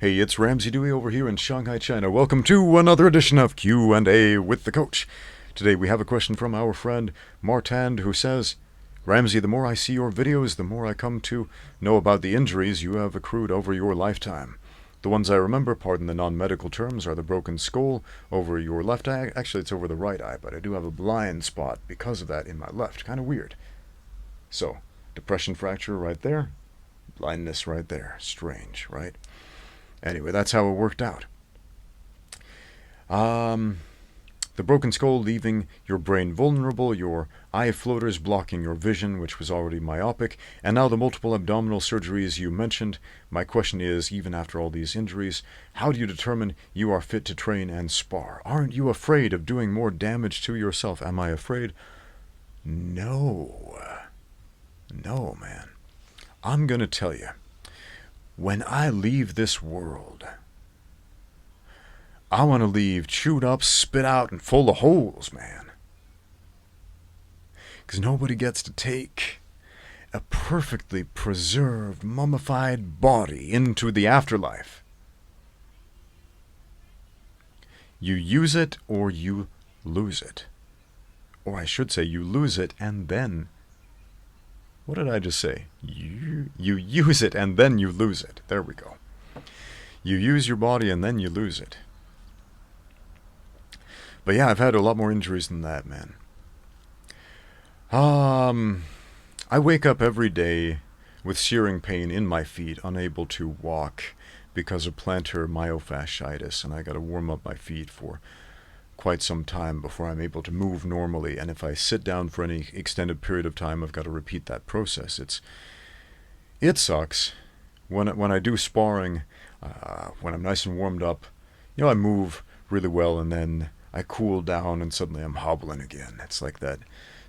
Hey, it's Ramsey Dewey over here in Shanghai, China. Welcome to another edition of Q&A with the Coach. Today we have a question from our friend Martand who says, Ramsey, the more I see your videos, the more I come to know about the injuries you have accrued over your lifetime. The ones I remember, pardon the non-medical terms, are the broken skull over your left eye. Actually, it's over the right eye, but I do have a blind spot because of that in my left. Kind of weird. So, depression fracture right there, blindness right there. Strange, right? Anyway, that's how it worked out. The broken skull leaving your brain vulnerable, your eye floaters blocking your vision, which was already myopic, and now the multiple abdominal surgeries you mentioned. My question is, even after all these injuries, how do you determine you are fit to train and spar? Aren't you afraid of doing more damage to yourself? Am I afraid? No. No, man. I'm gonna tell you. When I leave this world, I want to leave chewed up, spit out, and full of holes, man. Because nobody gets to take a perfectly preserved, mummified body into the afterlife. You use it or you lose it. Or I should say you lose it and then... What did I just say? You use it and then you lose it. There we go. You use your body and then you lose it. But yeah, I've had a lot more injuries than that, man. I wake up every day with searing pain in my feet, unable to walk because of plantar myofasciitis, and I gotta warm up my feet for quite some time before I'm able to move normally, and if I sit down for any extended period of time, I've got to repeat that process. It sucks. When I do sparring, when I'm nice and warmed up, I move really well, and then I cool down, and suddenly I'm hobbling again. It's like that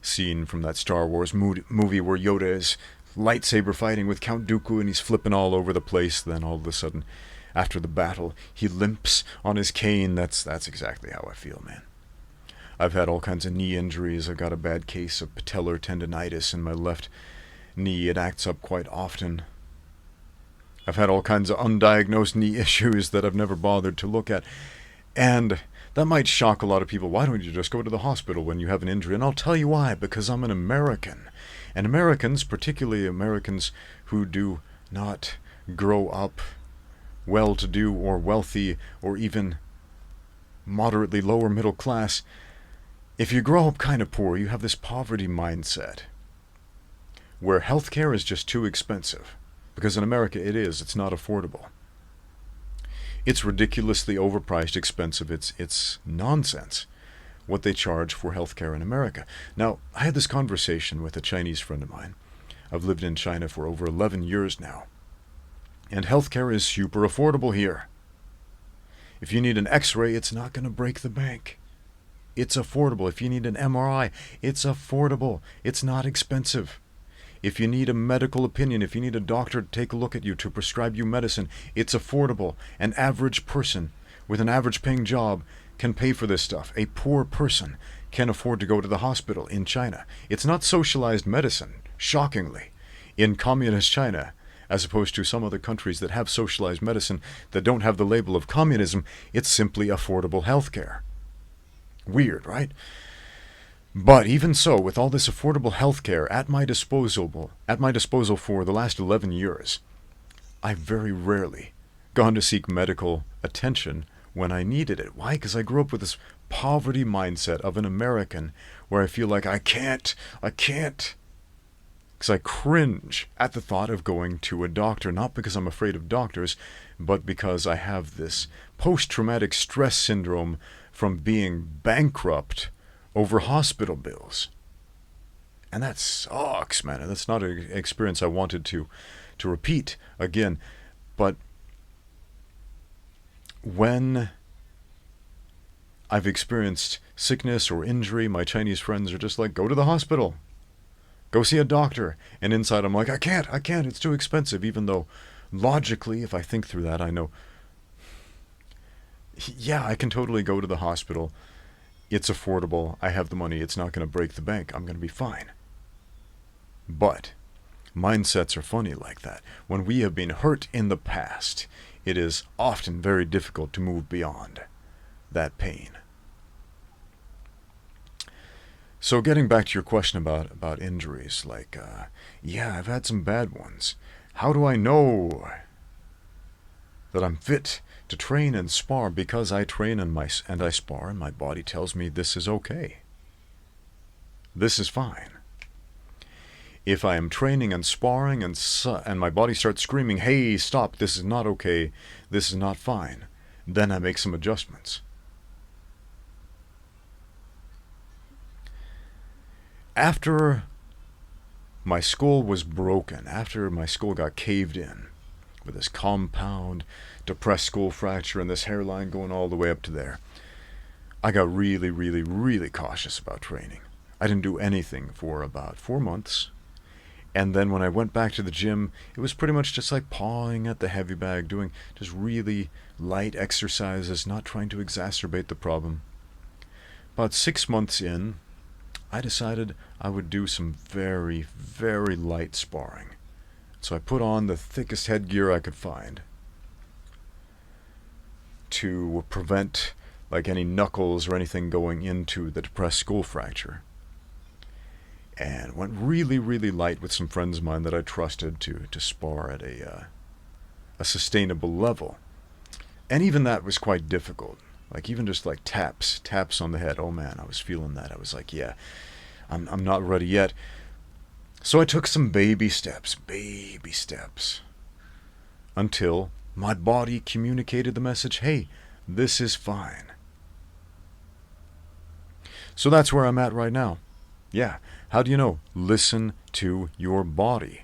scene from that Star Wars movie where Yoda is lightsaber fighting with Count Dooku, and he's flipping all over the place. Then all of a sudden, after the battle, he limps on his cane. That's exactly how I feel, man. I've had all kinds of knee injuries. I've got a bad case of patellar tendonitis in my left knee. It acts up quite often. I've had all kinds of undiagnosed knee issues that I've never bothered to look at. And that might shock a lot of people. Why don't you just go to the hospital when you have an injury? And I'll tell you why. Because I'm an American. And Americans, particularly Americans who do not grow up well-to-do or wealthy or even moderately lower middle class, if you grow up kind of poor, you have this poverty mindset where healthcare is just too expensive. Because in America it's not affordable. It's ridiculously overpriced, expensive. It's nonsense what they charge for healthcare in America. Now, I had this conversation with a Chinese friend of mine. I've lived in China for over 11 years now. And healthcare is super affordable here. If you need an x-ray, it's not going to break the bank. It's affordable. If you need an MRI, it's affordable. It's not expensive. If you need a medical opinion, if you need a doctor to take a look at you to prescribe you medicine, it's affordable. An average person with an average paying job can pay for this stuff. A poor person can afford to go to the hospital in China. It's not socialized medicine, shockingly, in communist China, as opposed to some other countries that have socialized medicine that don't have the label of communism. It's simply affordable healthcare. Weird, right? But even so, with all this affordable healthcare at my disposal for the last 11 years, I've very rarely gone to seek medical attention when I needed it. Why? Because I grew up with this poverty mindset of an American where I feel like I can't. Because I cringe at the thought of going to a doctor, not because I'm afraid of doctors, but because I have this post-traumatic stress syndrome from being bankrupt over hospital bills. And that sucks, man. That's not an experience I wanted to repeat again. But when I've experienced sickness or injury, my Chinese friends are just like, go to the hospital. Go see a doctor. And inside I'm like, I can't. It's too expensive. Even though logically, if I think through that, I know, yeah, I can totally go to the hospital. It's affordable. I have the money. It's not going to break the bank. I'm going to be fine. But mindsets are funny like that. When we have been hurt in the past, it is often very difficult to move beyond that pain. So getting back to your question about injuries, like, yeah, I've had some bad ones. How do I know that I'm fit to train and spar? Because I train and I spar, and my body tells me this is okay. This is fine. If I am training and sparring and my body starts screaming, hey, stop, this is not okay, this is not fine, then I make some adjustments. After my skull was broken, after my skull got caved in with this compound depressed skull fracture and this hairline going all the way up to there, I got really, really, really cautious about training. I didn't do anything for about 4 months. And then when I went back to the gym, it was pretty much just like pawing at the heavy bag, doing just really light exercises, not trying to exacerbate the problem. About 6 months in, I decided I would do some very, very light sparring. So I put on the thickest headgear I could find to prevent like any knuckles or anything going into the depressed skull fracture. And went really, really light with some friends of mine that I trusted to spar at a sustainable level. And even that was quite difficult. Like even just like taps on the head. Oh man, I was feeling that. I was like, yeah, I'm not ready yet. So I took some baby steps, until my body communicated the message, hey, this is fine. So that's where I'm at right now. Yeah, how do you know? Listen to your body.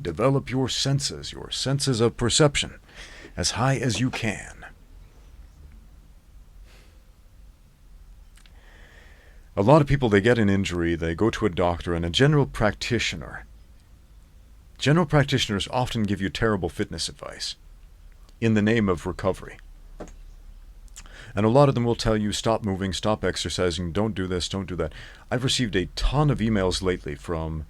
Develop your senses of perception, as high as you can. A lot of people, they get an injury, they go to a doctor and a general practitioner. General practitioners often give you terrible fitness advice in the name of recovery. And a lot of them will tell you, stop moving, stop exercising, don't do this, don't do that. I've received a ton of emails lately from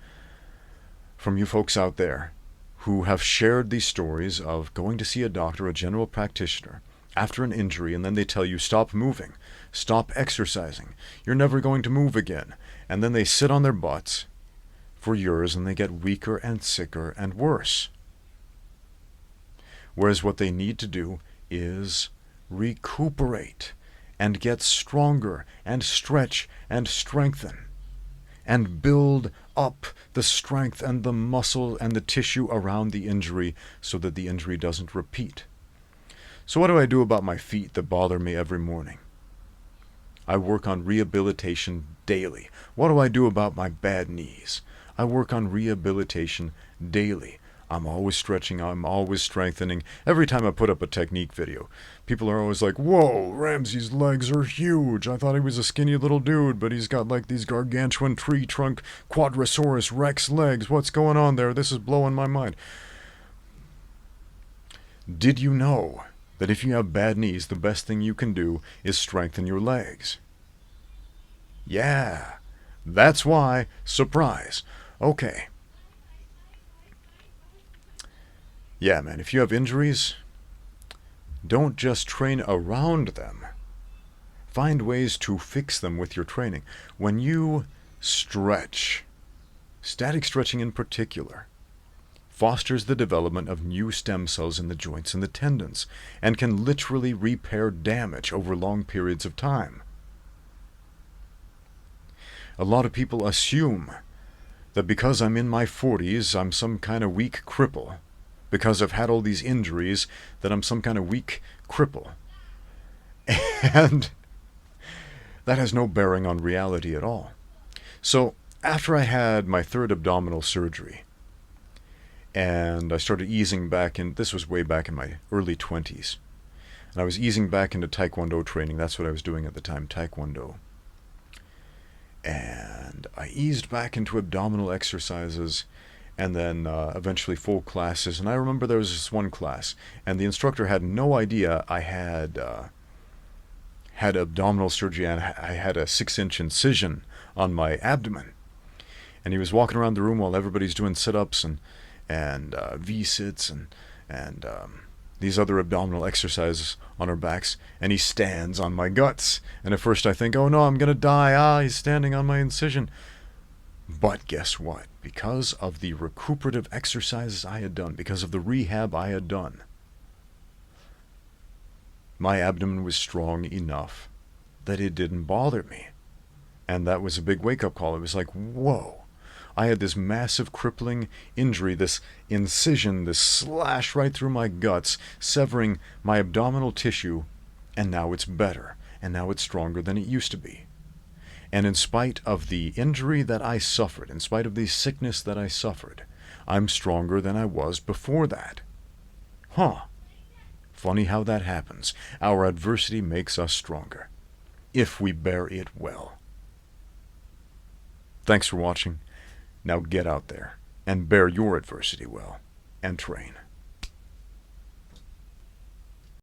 you folks out there who have shared these stories of going to see a doctor, a general practitioner, after an injury, and then they tell you, stop moving, stop exercising, you're never going to move again. And then they sit on their butts for years and they get weaker and sicker and worse. Whereas what they need to do is recuperate and get stronger and stretch and strengthen and build up the strength and the muscle and the tissue around the injury so that the injury doesn't repeat. So what do I do about my feet that bother me every morning? I work on rehabilitation daily. What do I do about my bad knees? I work on rehabilitation daily. I'm always stretching, I'm always strengthening. Every time I put up a technique video, people are always like, whoa, Ramsey's legs are huge. I thought he was a skinny little dude, but he's got like these gargantuan tree trunk Quadrosaurus Rex legs. What's going on there? This is blowing my mind. Did you know that if you have bad knees, the best thing you can do is strengthen your legs? Yeah, that's why. Surprise. Okay. Yeah, man, if you have injuries, don't just train around them. Find ways to fix them with your training. When you stretch, static stretching in particular, fosters the development of new stem cells in the joints and the tendons, and can literally repair damage over long periods of time. A lot of people assume that because I'm in my 40s, I'm some kind of weak cripple. Because I've had all these injuries, that I'm some kind of weak cripple. And that has no bearing on reality at all. So after I had my third abdominal surgery, and I started easing back in, this was way back in my early 20s, and I was easing back into Taekwondo training. That's what I was doing at the time, Taekwondo. And I eased back into abdominal exercises, and then eventually full classes. And I remember there was this one class, and the instructor had no idea I had abdominal surgery, and I had a 6-inch incision on my abdomen. And he was walking around the room while everybody's doing sit-ups and V-sits and these other abdominal exercises on our backs, and he stands on my guts. And at first I think, oh no, I'm gonna die. He's standing on my incision. But guess what? Because of the recuperative exercises I had done, because of the rehab I had done, my abdomen was strong enough that it didn't bother me. And that was a big wake-up call. It was like, whoa. I had this massive crippling injury, this incision, this slash right through my guts, severing my abdominal tissue, and now it's better, and now it's stronger than it used to be. And in spite of the injury that I suffered, in spite of the sickness that I suffered, I'm stronger than I was before that. Funny how that happens. Our adversity makes us stronger, if we bear it well. Thanks for watching. Now get out there and bear your adversity well and train.